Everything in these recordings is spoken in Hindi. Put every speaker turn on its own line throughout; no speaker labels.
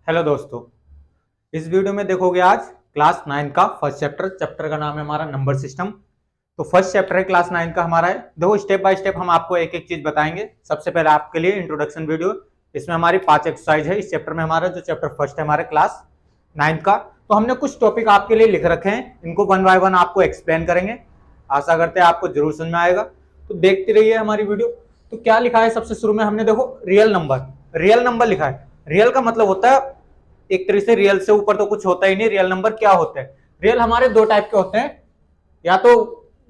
हेलो दोस्तों, इस वीडियो में देखोगे आज क्लास 9 का फर्स्ट चैप्टर का नाम है हमारा नंबर सिस्टम। तो फर्स्ट चैप्टर है क्लास 9 का हमारा है। देखो स्टेप बाय स्टेप हम आपको एक एक चीज बताएंगे। सबसे पहले आपके लिए इंट्रोडक्शन वीडियो, इसमें हमारी 5 एक्सरसाइज है। इस चैप्टर में हमारा जो चैप्टर फर्स्ट है हमारे क्लास 9 का, तो हमने कुछ टॉपिक आपके लिए लिख रखे हैं, इनको वन बाय वन आपको एक्सप्लेन करेंगे। आशा करते हैं आपको जरूर समझ में आएगा, तो देखते रहिए हमारी वीडियो। तो क्या लिखा है सबसे शुरू में हमने, देखो रियल नंबर लिखा है। रियल का मतलब होता है एक तरह से, रियल से ऊपर तो कुछ होता ही नहीं। रियल नंबर क्या होता है? रियल हमारे दो टाइप के होते हैं, या तो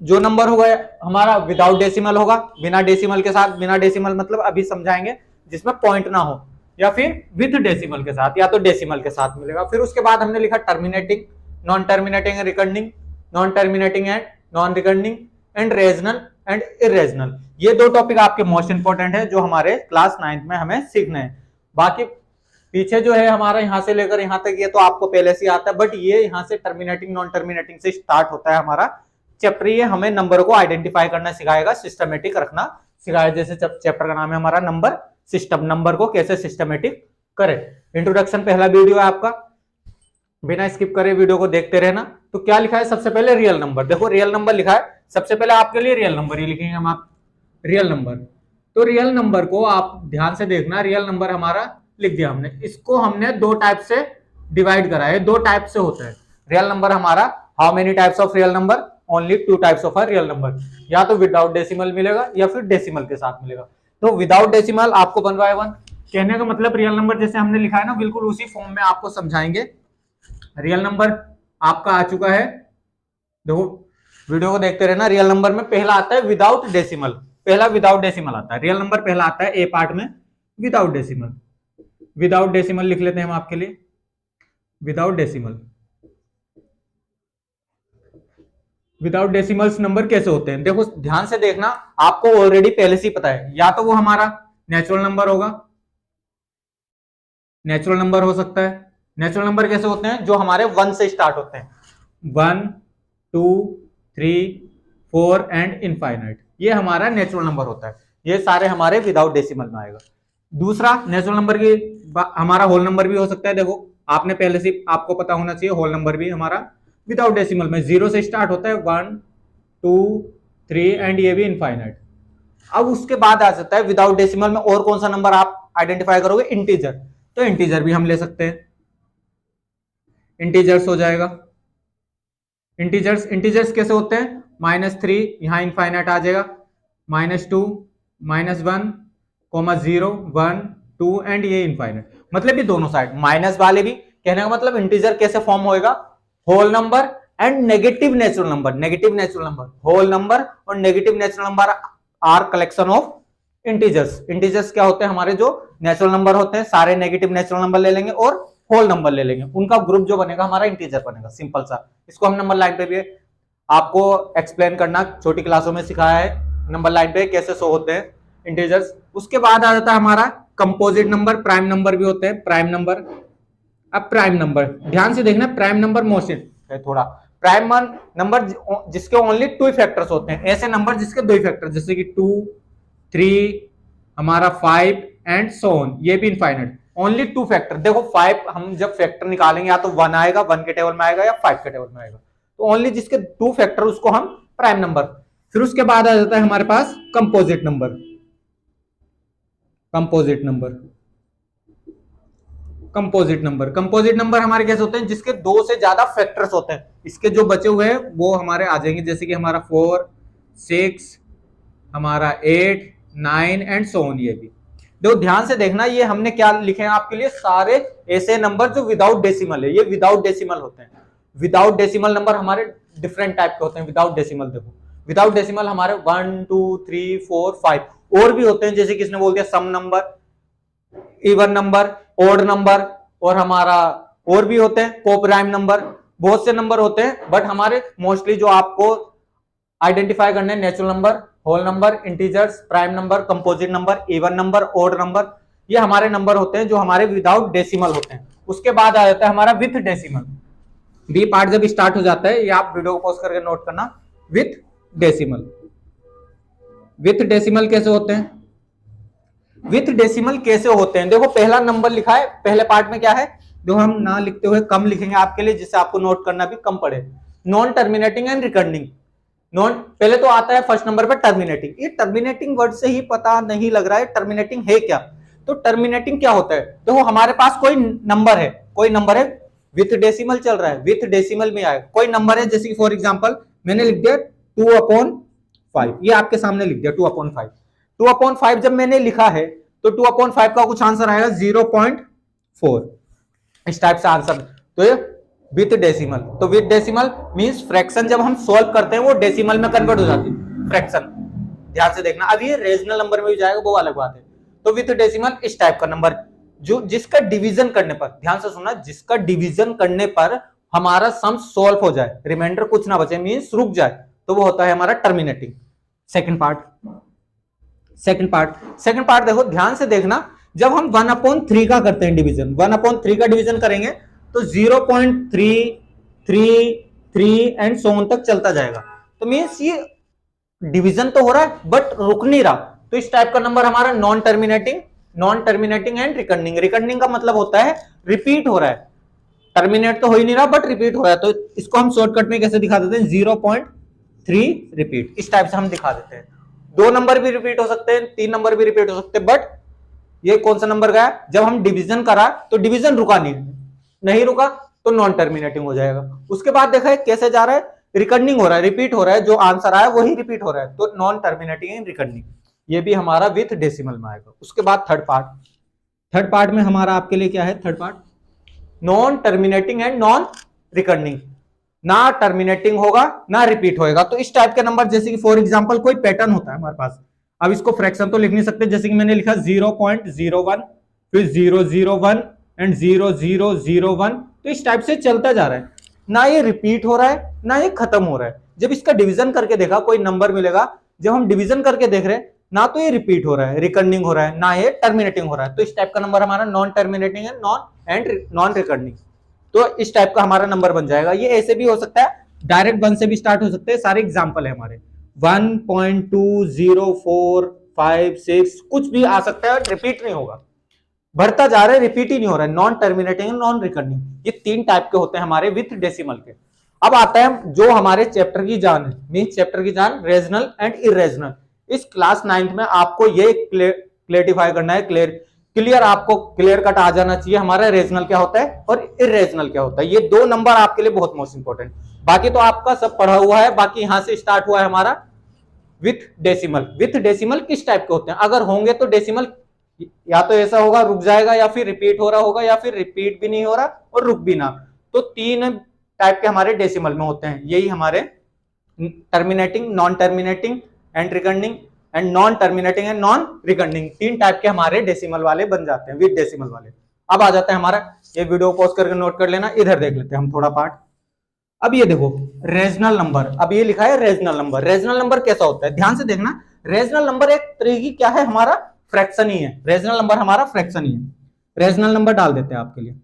जो नंबर होगा हमारा विदाउट डेसिमल होगा, बिना डेसिमल के साथ। बिना डेसिमल मतलब अभी समझाएंगे, जिसमें पॉइंट ना हो, या फिर विथ डेसिमल के साथ, या तो डेसिमल के साथ मिलेगा। फिर उसके बाद हमने लिखा terminating, non terminating and recurring, non terminating and non recurring, and rational and irrational. ये दो टॉपिक आपके मोस्ट इंपोर्टेंट है, जो हमारे क्लास 9 में हमें सीखने हैं। बाकी पीछे जो है हमारा यहां से लेकर यहां तक, ये तो आपको पहले से आता है, बट ये यहां से टर्मिनेटिंग नॉन टर्मिनेटिंग से स्टार्ट होता है हमारा चैप्टर। ये हमें नंबर को आइडेंटिफाई करना सिखाएगा, सिस्टमेटिक रखना सिखाएगा। जैसे चैप्टर का नाम है हमारा नंबर सिस्टम, नंबर को कैसे सिस्टमेटिक करे। इंट्रोडक्शन पहला वीडियो है आपका, बिना स्किप करे वीडियो को देखते रहना। तो क्या लिखा है सबसे पहले? Real number. देखो रियल नंबर लिखा है सबसे पहले आपके लिए, रियल नंबर ही लिखेंगे हम। आप रियल नंबर, तो रियल नंबर को आप ध्यान से देखना। रियल नंबर हमारा लिख दिया हमने, इसको हमने दो टाइप से डिवाइड करा है। दो टाइप से होता है रियल नंबर हमारा। How many types of real number? Only 2 types of real number, या तो विदाउट डेसिमल मिलेगा या फिर डेसिमल के साथ मिलेगा। तो विदाउट डेसिमल आपको वन बाय वन कहने का मतलब, रियल नंबर जैसे हमने लिखा है ना, बिल्कुल उसी फॉर्म में आपको समझाएंगे। रियल नंबर आपका आ चुका है, देखो वीडियो को देखते रहना। रियल नंबर में पहला आता है विदाउट डेसिमल, पहला विदाउट डेसिमल आता है। रियल नंबर पहला आता है ए पार्ट में विदाउट डेसिमल। विदाउट डेसिमल लिख लेते हैं हम आपके लिए, without decimal. Without decimals number कैसे होते हैं? देखो ध्यान से देखना, आपको ऑलरेडी पहले से ही पता है। या तो वो हमारा नेचुरल नंबर होगा, नेचुरल नंबर हो सकता है। नेचुरल नंबर कैसे होते हैं? जो हमारे 1 से स्टार्ट होते हैं, 1 2 3 4 एंड इनफाइनाइट, ये हमारा नेचुरल नंबर होता है। ये सारे हमारे विदाउट डेसिमल में आएगा। दूसरा नेचुरल नंबर की हमारा होल नंबर भी हो सकता है। देखो आपने पहले से आपको पता होना चाहिए, होल नंबर भी हमारा विदाउट डेसिमल में 0 से स्टार्ट होता है, 1 2 3 एंड ये भी इनफाइनाइट। अब उसके बाद आ जाता है विदाउट डेसिमल में और कौन सा नंबर आप आइडेंटिफाई करोगे? इंटीजर। तो इंटीजर भी हम ले सकते हैं, इंटीजर्स हो जाएगा। इंटीजर्स कैसे होते हैं? -3, यहां इनफाइनाइट आ जाएगा, -2 -1 0 1 2 एंड ये इनफाइनाइट। मतलब ये दोनों साइड माइनस वाले भी। कहने का मतलब इंटीजर कैसे फॉर्म होएगा? Whole number and negative natural number. Negative natural number, whole number और negative natural number are collection of integers. Integers क्या होते हैं? हमारे जो नेचुरल नंबर होते हैं, सारे नेगेटिव नेचुरल नंबर ले लेंगे और होल नंबर ले लेंगे, उनका ग्रुप जो बनेगा हमारा इंटीजर बनेगा। सिंपल सा, इसको हम नंबर लाइन पे भी आपको एक्सप्लेन करना छोटी क्लासों में सिखाया है, नंबर लाइन पे कैसे शो होते हैं इंटीजर्स। उसके बाद आ जाता है हमारा कंपोजिट नंबर, प्राइम नंबर भी होते हैं, प्राइम नंबर। अब प्राइम नंबर ध्यान से देखना, प्राइम नंबर मोस्ट है थोड़ा। प्राइम नंबर जिसके ओनली 2 फैक्टर्स होते हैं, ऐसे नंबर जिसके 2 फैक्टर, जैसे कि 2 3 हमारा 5 एंड सो ऑन, ये भी इनफाइनाइट। Only 2 factor. देखो 5 हम जब फैक्टर निकालेंगे, या तो 1 आएगा, 1 के टेबल में आएगा, या 5 के टेबल में आएगा। तो ओनली जिसके 2 फैक्टर उसको हम प्राइम नंबर। फिर उसके बाद आ जाता है हमारे पास composite number. Composite number, composite number, composite number हमारे कैसे होते हैं? जिसके 2 से ज्यादा फैक्टर्स होते हैं। इसके जो बचे हुए हैं वो हमारे आ जाएंगे, जैसे कि हमारा 4 6 हमारा 8 9 एंड सो ऑन। ये भी देखो ध्यान से देखना, ये हमने क्या लिखे हैं आपके लिए, सारे ऐसे नंबर जो विदाउट डेसिमल है। ये विदाउट डेसिमल होते हैं। विदाउट डेसिमल नंबर हमारे डिफरेंट टाइप के होते हैं। विदाउट डेसिमल देखो, विदाउट डेसिमल हमारे 1 2 3 4 5 और भी होते हैं, जैसे किसने बोल दिया some number, even number, odd number, और हमारा और भी होते हैं कोप्राइम नंबर। बहुत से नंबर होते हैं, बट हमारे मोस्टली जो आपको आइडेंटिफाई करने हैं, natural number, whole number, integers, prime number, composite number, even number, odd number, ये हमारे नंबर होते हैं जो हमारे विदाउट डेसिमल होते हैं। उसके बाद आ जाता है हमारा विथ डेसिमल। बी पार्ट जब स्टार्ट हो जाता है, ये आप वीडियो को पॉज करके नोट करना, विथ डेसिमल। विथ डेसिमल कैसे होते हैं? विथ डेसिमल कैसे होते हैं? देखो पहला नंबर लिखा है, पहले पार्ट में क्या है? जो हम ना लिखते हुए कम लिखेंगे आपके लिए, जिससे आपको नोट करना भी कम पड़े। Non terminating and recording. Non पहले तो आता है फर्स्ट नंबर पे टर्मिनेटिंग। ये टर्मिनेटिंग वर्ड से ही पता नहीं लग रहा है टर्मिनेटिंग है क्या। तो टर्मिनेटिंग क्या होता है, तो हमारे पास कोई नंबर है, कोई नंबर है विथ डेसिमल चल रहा है, विथ डेसिमल में आएगा कोई नंबर है, जैसे फॉर एग्जांपल मैंने लिख दिया 2/5, ये आपके सामने लिख दिया 2/5। 2/5 जब मैंने लिखा है तो 2/5 का कुछ आंसर आएगा 0.4, इस टाइप से आंसर। तो ये विथ डेसिमल, तो विथ डेसिमल मींस फ्रैक्शन जब हम सॉल्व करते हैं वो डेसिमल में कन्वर्ट हो जाती है फ्रैक्शन। ध्यान से देखना, अब ये रेशनल नंबर में भी जाएगा वो अलग बात है। तो विथ डेसिमल इस टाइप का नंबर जो जिसका डिवीजन करने पर, ध्यान से सुनना, जिसका डिवीजन करने पर हमारा सम सॉल्व हो जाए, रिमाइंडर कुछ ना बचे मींस रुक जाए, तो वो होता है हमारा टर्मिनेटिंग। सेकंड पार्ट देखो ध्यान से देखना, जब हम 1/3 का करते हैं डिवीजन, 1/3 का डिवीजन करेंगे तो 0.333 एंड सो ऑन तक चलता जाएगा। तो मींस ये डिवीजन तो हो रहा है बट रुक नहीं रहा, तो इस टाइप का नंबर हमारा non terminating and recording. Recording का मतलब होता है रिपीट हो रहा है, टर्मिनेट तो हो ही नहीं रहा बट रिपीट हो रहा है। तो इसको हम शॉर्टकट में कैसे दिखा देते हैं, 0.3 रिपीट, इस टाइप से हम दिखा देते हैं। 2 नंबर भी रिपीट हो सकते हैं, 3 नंबर भी रिपीट हो सकते हैं, बट ये कौन सा नंबर गया, जब हम डिवीजन करा तो डिवीजन रुका नहीं रुका तो नॉन टर्मिनेटिंग हो जाएगा। उसके बाद देखा है कैसे जा रहा है, रिकर्डिंग हो रहा है, रिपीट हो रहा है, जो आंसर आया वही रिपीट हो रहा है, तो नॉन टर्मिनेटिंग एंड रिकर्डिंग, ये भी हमारा विथ डेसिमल में आएगा। उसके बाद थर्ड पार्ट में हमारा आपके लिए क्या है, third part non terminating and non recording. ना टर्मिनेटिंग होगा ना रिपीट होएगा, तो इस टाइप के नंबर, जैसे कि फॉर एग्जांपल कोई पैटर्न होता है हमारे पास, अब इसको फ्रैक्शन तो लिख नहीं सकते, जैसे कि मैंने लिखा 0.01 फिर 001 एंड 0001, तो इस टाइप से चलता जा रहा है, ना ये रिपीट हो रहा है ना ये खत्म हो रहा है। जब इसका डिवीजन करके देखा कोई नंबर मिलेगा, जब हम डिवीजन करके देख रहे हैं ना तो ये रिपीट हो रहा है, रिकर्डिंग हो रहा है, ना ये टर्मिनेटिंग हो रहा है, तो इस टाइप का नंबर हमारा नॉन टर्मिनेटिंग है, नॉन रिकर्डिंग। तो इस टाइप का हमारा नंबर बन जाएगा। ये ऐसे भी हो सकता है, डायरेक्ट 1 से भी स्टार्ट हो सकते हैं, सारे एग्जांपल है हमारे। 1.2045 कुछ भी आ सकता है, रिपीट नहीं होगा, बढ़ता जा रहा है, रिपीट ही नहीं हो रहा है। नॉन टर्मिनेटिंग नॉन रिकर्डिंग, ये 3 टाइप के होते हैं हमारे विथ डेसिमल के। अब आता है जो हमारे चैप्टर की जान है, मींस चैप्टर की जान रेजनल एंड इरेजनल। इस क्लास 9th में आपको ये क्लेरिफाई करना है, क्लियर आपको क्लियर कट आ जाना चाहिए हमारा रेजनल क्या होता है और इरेजनल क्या होता है। ये 2 नंबर आपके लिए बहुत मोस्ट इंपॉर्टेंट, बाकी तो आपका सब पढ़ा हुआ है। बाकी यहां से स्टार्ट हुआ है हमारा विथ डेसिमल। विथ डेसिमल किस टाइप के होते हैं, अगर होंगे तो डेसिमल या तो ऐसा होगा रुक जाएगा, या फिर रिपीट हो रहा होगा, या फिर रिपीट भी नहीं हो रहा और रुक भी ना। तो 3 टाइप के हमारे डेसिमल में होते हैं, यही हमारे terminating, non terminating and recording and non terminating and non recording, 3 type के हमारे डेसिमल वाले बन जाते हैं, विद डेसिमल वाले। अब आ जाता है हमारा, ये वीडियो पॉज करके नोट कर लेना, इधर देख लेते हैं हम थोड़ा पार्ट। अब ये देखो रेजनल नंबर, अब ये लिखा है रेजनल नंबर। रेजनल नंबर कैसा होता है, ध्यान से देखना, रेजनल नंबर एक तरह की क्या है, हमारा फ्रैक्शन ही है। रेजनल नंबर हमारा फ्रैक्शन ही है। रेजनल नंबर डाल देते हैं आपके लिए,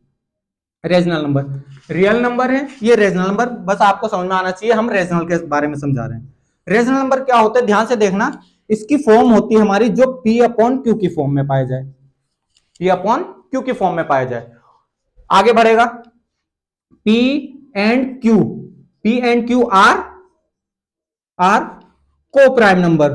रेजनल नंबर रियल नंबर है, ये रेजनल नंबर, बस आपको समझ में आना चाहिए, हम रेजनल के बारे में समझा रहे हैं। रेजनल नंबर क्या होता है, ध्यान से देखना, इसकी फॉर्म होती है हमारी जो P/Q की फॉर्म में पाया जाए, P/Q की फॉर्म में पाया जाए। आगे बढ़ेगा, P एंड Q आर को प्राइम नंबर,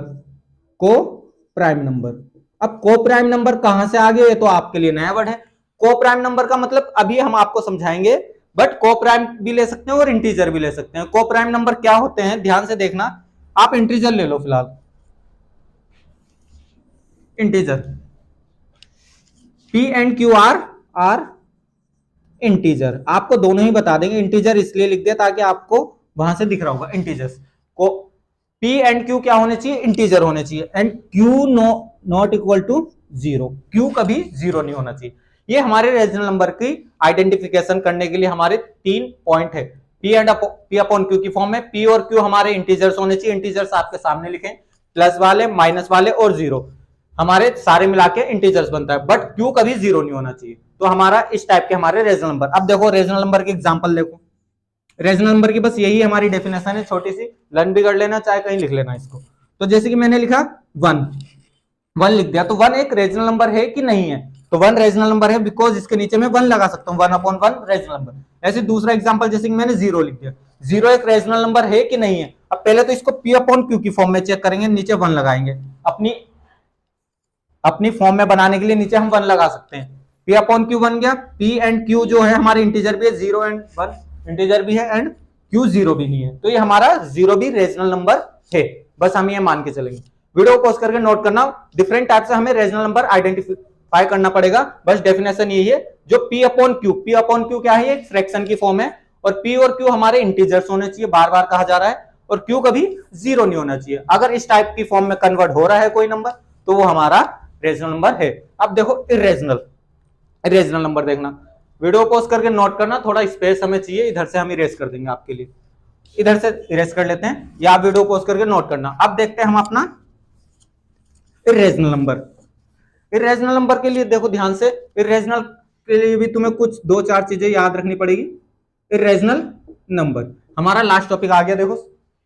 अब को प्राइम नंबर कहां से आ गए, ये तो आपके लिए नया वर्ड है। को प्राइम नंबर का मतलब अभी हम आपको समझाएंगे, बट को प्राइम भी ले सकते हैं और इंटीजर भी ले सकते हैं। को प्राइम नंबर क्या होते हैं, ध्यान से देखना, आप इंटीजर ले लो फिलहाल, integer P and Q are integer, आपको दोनों ही बता देंगे। इंटीजर इसलिए लिख दिया ताकि आपको वहां से दिख रहा होगा इंटीजर्स को। P एंड Q क्या होने चाहिए, इंटीजर होने चाहिए, and Q not equal to 0, Q कभी 0 नहीं होना चाहिए। ये हमारे रेजनल नंबर की आइडेंटिफिकेशन करने के लिए हमारे 3 पॉइंट है। P/Q की फॉर्म में P और Q हमारे इंटीजर्स होने चाहिए, इंटीजर्स आपके सामने लिखें, प्लस वाले, माइनस वाले और 0, हमारे सारे मिला के इंटीजर्स बनता है, बट Q कभी 0 नहीं होना चाहिए। तो हमारा इस टाइप के हमारे रेजनल नंबर। अब देखो रेजनल नंबर के एग्जांपल देखो, रेजनल नंबर की बस यही हमारी डेफिनेशन है, छोटी सी, लर्न भी कर लेना, चाहे कहीं लिख लेना इसको। तो जैसे कि मैंने लिखा 1 लिख दिया, तो 1 एक रेजनल नंबर है कि नहीं है, तो 1 रेशनल नंबर है बिकॉज इसके नीचे मैं 1 लगा सकता हूँ, 1/1 रेशनल नंबर। ऐसे दूसरा एग्जांपल जैसे कि मैंने 0 लिख दिया, 0 एक रेशनल नंबर है कि नहीं है। अब पहले तो इसको p अपॉन क्यू की फॉर्म में चेक करेंगे, नीचे 1 लगाएंगे। अपनी फॉर्म में बनाने के लिए नीचे हम 1 लगा सकते हैं। p अपॉन क्यू बन गया। p एंड q जो है हमारे इंटीजर भी है, 0 एंड 1 इंटीजर भी है एंड q 0 भी नहीं है, तो ये हमारा 0 भी रेशनल नंबर है। बस हम ये मान के चलेंगे। वीडियो को पॉज करके नोट करना, डिफरेंट टाइप से हमें रेशनल नंबर आइडेंटिफाई करना पड़ेगा। बस डेफिनेशन यही है, जो p अपॉन क्यू क्या है, एक फ्रैक्शन की फॉर्म है और p और q हमारे इंटीजर्स होने चाहिए, बार बार कहा जा रहा है, और q कभी 0 नहीं होना चाहिए। अगर इस टाइप की फॉर्म में कन्वर्ट हो रहा है कोई नंबर तो वो हमारा रेशनल नंबर है। अब देखो इरेशनल नंबर देखना, वीडियो पॉज करके नोट करना, थोड़ा स्पेस हमें चाहिए, इधर से हम इरेज कर देंगे आपके लिए, इधर से इरेज कर लेते हैं, या आप वीडियो पॉज करके नोट करना। अब देखते हैं हम अपना इरेशनल नंबर। इरेशनल नंबर के लिए देखो ध्यान से, इरेशनल के लिए भी तुम्हें कुछ 2-4 चीजें याद रखनी पड़ेगी। इरेशनल नंबर हमारा लास्ट टॉपिक आ गया, देखो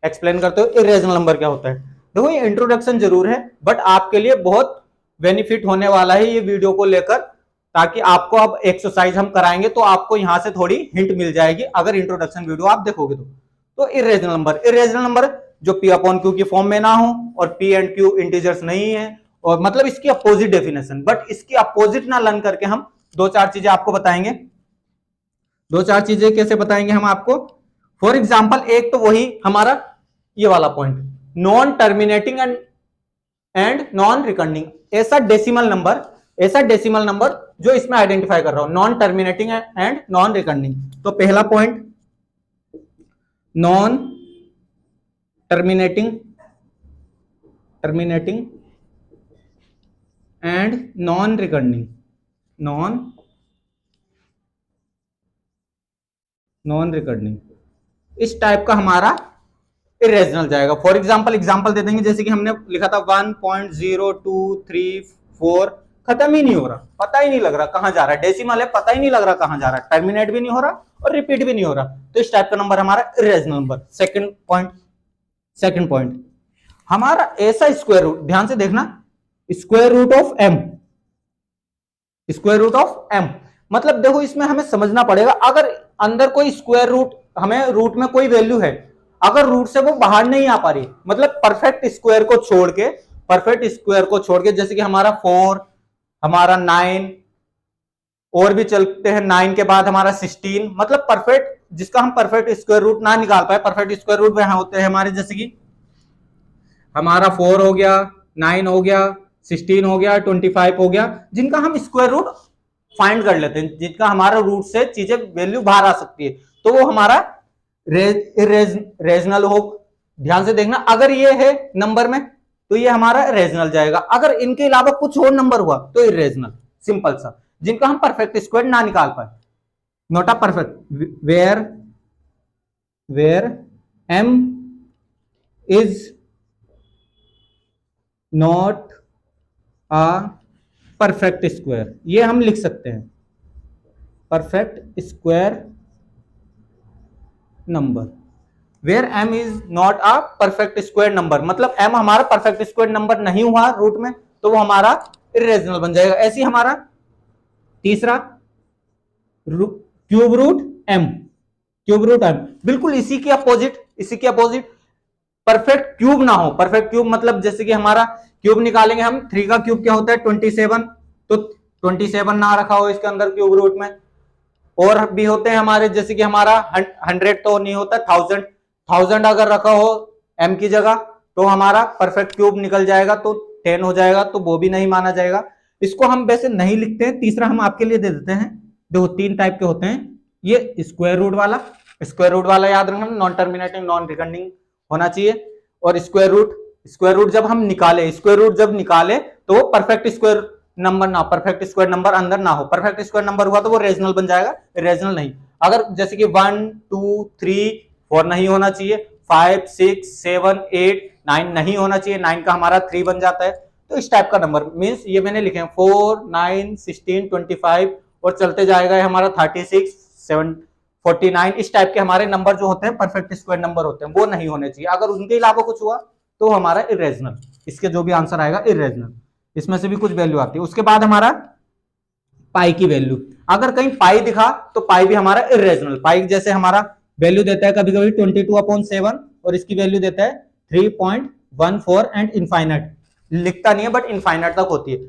एक्सप्लेन करते हो इरेशनल नंबर क्या होता है। देखो ये इंट्रोडक्शन जरूर है बट आपके लिए बहुत बेनिफिट होने वाला है ये वीडियो को लेकर, ताकि आपको अब एक्सरसाइज हम कराएंगे तो आपको यहां से थोड़ी हिंट मिल जाएगी अगर इंट्रोडक्शन वीडियो आप देखोगे तो इरेशनल नंबर जो p अपॉन क्यू की फॉर्म में ना हो और p एंड q इंटीजर्स नहीं है, और मतलब इसकी अपोजिट डेफिनेशन, बट इसकी अपोजिट ना लर्न करके हम 2-4 चीजें आपको बताएंगे। 2-4 चीजें कैसे बताएंगे हम आपको, फॉर एग्जाम्पल एक तो वही हमारा ये वाला point, non terminating and non recording, ऐसा डेसिमल नंबर जो इसमें आइडेंटिफाई कर रहा हूं, non terminating and non recording. तो पहला point non terminating and non recording, non recording, इस टाइप का हमारा इरेशनल जाएगा। फॉर एग्जांपल दे देंगे, जैसे कि हमने लिखा था 1.0234, खत्म ही नहीं हो रहा, पता ही नहीं लग रहा कहां जा रहा है, डेसिमल है पता ही नहीं लग रहा कहां जा रहा है, टर्मिनेट भी नहीं हो रहा और रिपीट भी नहीं हो रहा, तो इस टाइप का नंबर हमारा इरेशनल नंबर। सेकंड पॉइंट हमारा ऐसा स्क्वायर रूट, ध्यान से देखना, स्क्वायर रूट ऑफ m, मतलब देखो इसमें हमें समझना पड़ेगा, अगर अंदर कोई स्क्वायर रूट, हमें रूट में कोई वैल्यू है, अगर रूट से वो बाहर नहीं आ पा रही, मतलब परफेक्ट स्क्वायर को छोड़ के जैसे कि हमारा 4, हमारा 9, और भी चलते हैं 9 के बाद हमारा 16, मतलब परफेक्ट, जिसका हम परफेक्ट स्क्वायर रूट ना निकाल पाए, परफेक्ट स्क्वायर रूट वहां होते हैं हमारे, जैसे कि हमारा 4 हो गया, 9 हो गया, 16 हो गया, 25 हो गया, जिनका हम स्क्वायर रूट फाइंड कर लेते हैं, जिनका हमारा रूट से चीजें वैल्यू बाहर आ सकती है, तो वो हमारा रेशनल हो। ध्यान से देखना, अगर ये है नंबर में तो ये हमारा रेशनल जाएगा, अगर इनके अलावा कुछ और नंबर हुआ तो इरेशनल, सिंपल सा, जिनका हम परफेक्ट स्क्वायर ना निकाल पाए, not a perfect, where m is not a perfect square, ये हम लिख सकते हैं, perfect square number, where m is not a perfect square number, मतलब m हमारा परफेक्ट स्क्वायर नंबर नहीं हुआ रूट में तो वो हमारा इरेशनल बन जाएगा। ऐसे हमारा तीसरा क्यूब रूट m, बिल्कुल इसी के अपोजिट, परफेक्ट क्यूब ना हो, परफेक्ट क्यूब मतलब जैसे कि हमारा क्यूब निकालेंगे हम, 3 का क्यूब क्या होता है 27, तो 27 ना रखा हो इसके अंदर क्यूब रूट में, और भी होते हैं हमारे, जैसे कि हमारा 100 तो नहीं होता, 1000 अगर रखा हो m की जगह तो हमारा परफेक्ट क्यूब निकल जाएगा, तो 10 हो जाएगा, तो वो भी नहीं माना जाएगा। इसको हम वैसे नहीं लिखते हैं, तीसरा हम आपके लिए दे देते हैं, देखो 3 टाइप के होते हैं, ये स्क्वायर रूट वाला याद रखना, नॉन टर्मिनेटिंग नॉन रिकर्डिंग होना चाहिए, और स्क्वायर रूट जब निकाले तो वो परफेक्ट स्क्वायर नंबर ना, परफेक्ट स्क्वायर नंबर अंदर ना हो, परफेक्ट स्क्वायर नंबर हुआ तो वो रेशनल बन जाएगा, रेशनल नहीं। अगर जैसे कि 1 2 3 4 नहीं होना चाहिए, 5 6 7 8 9 नहीं होना चाहिए, 9 का हमारा 3 बन जाता है, तो इस टाइप का नंबर मींस ये मैंने लिखे हैं 4 9 16 25 और चलते जाएगा हमारा 36 7 49, इस टाइप के हमारे नंबर जो होते हैं परफेक्ट स्क्वायर नंबर होते हैं, वो नहीं होने चाहिए, अगर उनके अलावा कुछ हुआ तो हमारा इरेशनल, इसके जो भी आंसर आएगा इरेशनल, इसमें से भी कुछ वैल्यू आती है। उसके बाद हमारा पाई की वैल्यू। अगर कहीं पाई दिखा तो पाई भी हमारा इरेशनल, पाई जैसे हमारा वैल्यू देता है कभी कभी 22/7 और इसकी वैल्यू देता है 3.14 एंड इनफाइनाइट लिखता नहीं है बट इनफाइनाइट तक होती है,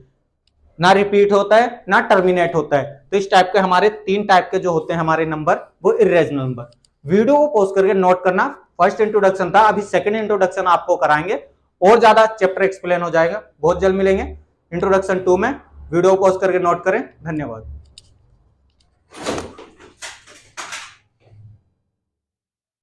ना रिपीट होता है ना टर्मिनेट होता है। तो इस टाइप के हमारे 3 टाइप के जो होते हैं हमारे नंबर वो इरेशनल नंबर। वीडियो को पॉज करके नोट करना, फर्स्ट इंट्रोडक्शन था, अभी सेकंड इंट्रोडक्शन आपको कराएंगे और ज्यादा चैप्टर एक्सप्लेन हो जाएगा। बहुत जल्द मिलेंगे इंट्रोडक्शन 2 में। वीडियो को पॉज करके नोट करें। धन्यवाद।